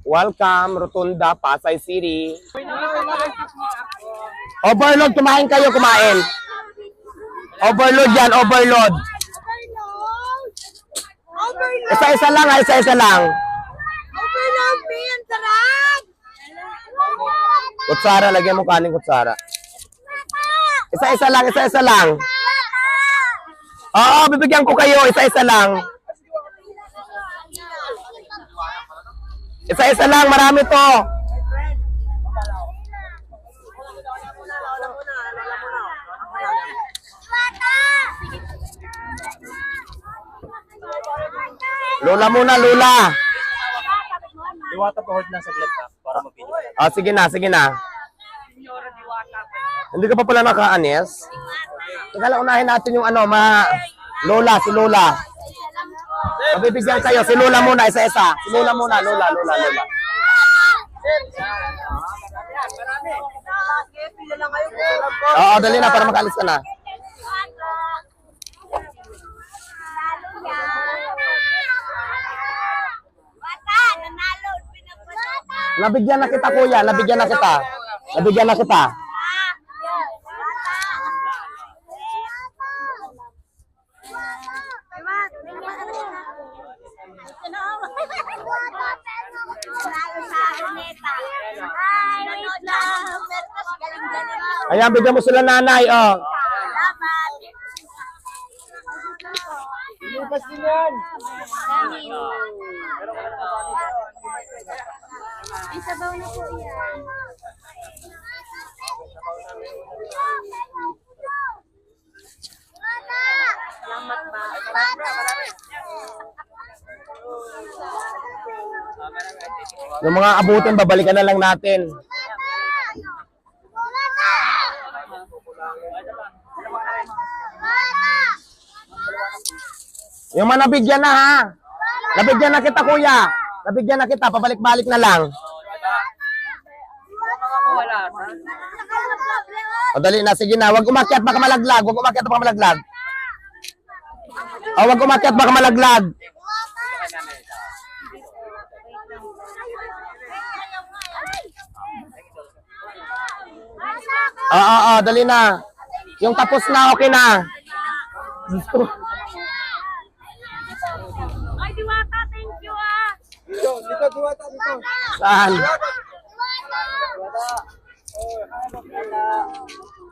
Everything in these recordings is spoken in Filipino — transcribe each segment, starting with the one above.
Welcome, Rotunda, Pasay City. Overload, kumain kayo, kumain. Overload yan, overload. Isa-isa lang, isa-isa lang. Overload, Ben, sarap! Kutsara, lagyan mo kanin kutsara. Isa-isa lang, isa-isa lang. Oo, bibigyan ko kayo, isa-isa lang. Isa-isa lang, marami to. Lola muna, Lola. Diwata pa hold lang saglit na para mabili. Ah, sige na, sige na. Hindi ka pa pala naka-anes? Teka lang, unahin natin yung ano, Lola, si Lola. Mabibigyan kayo, si Lola muna, isa-isa. Si Lola muna, Lola. Oo, dali na para makalis ka na. Nabigyan na kita, kuya. Nabigyan na kita. Nabigyan na kita. Ayan, bigyan mo sila nanay, oh. Lupas din yan. Isabaw na po yan. Salamat ba? Yung mga abutin, babalikan na lang natin. Yung mga nabigyan na, ha? Nabigyan na kita, kuya. Nabigyan na kita, pabalik-balik na lang. O, dali na, sige na. Huwag umakyat, baka malaglag. Huwag umakyat, baka malaglag. O, huwag umakyat, baka malaglag. Oo, dali na. Yung tapos na, okay na. Ay, Diwata, thank you ah. Dito, Diwata, dito. Saan?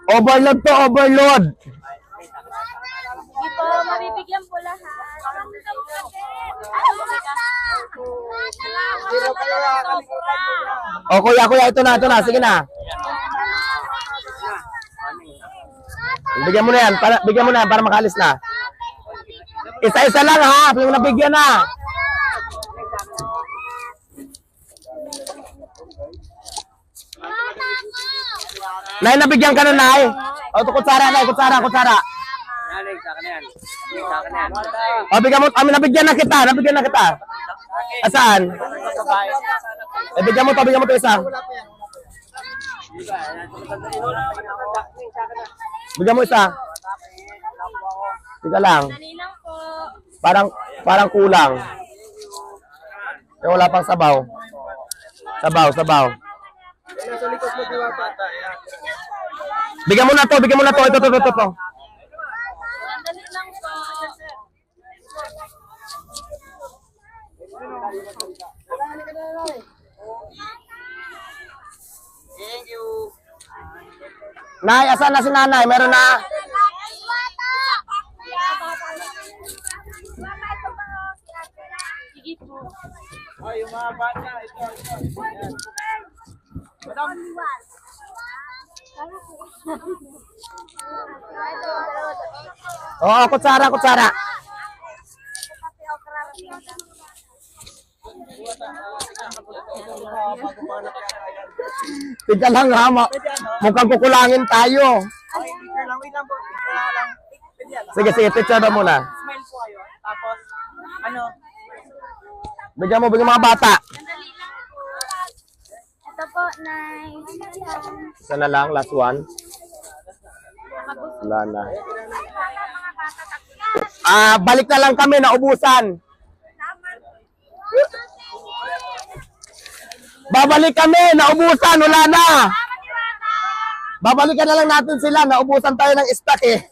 Overload to, overload. Hindi po, mabibigyan po lahat. O, kuya, ito na, sige na. Bigyan mo na yan, para makalis na. Isa-isa lang, ha? Yung nabigyan na. Nay, nabigyan ka na, Nay. O, ito, kutsara. Nanay, sa akin yan. Sa akin yan. O, bigyan mo, nabigyan na kita. Asaan? Bigyan mo to isa. Bigyan mo isa. Tiga lang. Dali lang po. Parang kulang. Wala pang sabaw. Sabaw. Bigyan mo na to. Ito. Dali lang po. Thank you. Nay, asan na si nanay? Meron na. Sige po. Ay, yung mga bata, ito. Yan. Madam. Oo, kutsara. Tiga lang, ha? Mukhang kukulangin tayo. Picture lang, wait lang po. Picture lang. Sige, picture na muna. Smile po kayo. Tapos, ano? Bigyan mo mga bata. Dali lang po. Ito po, Nay. Isa na lang, last one. Wala na. Balik na lang kami, naubusan. Babalik kami, naubusan, wala na. Babalikan na lang natin sila, naubusan tayo ng stock eh.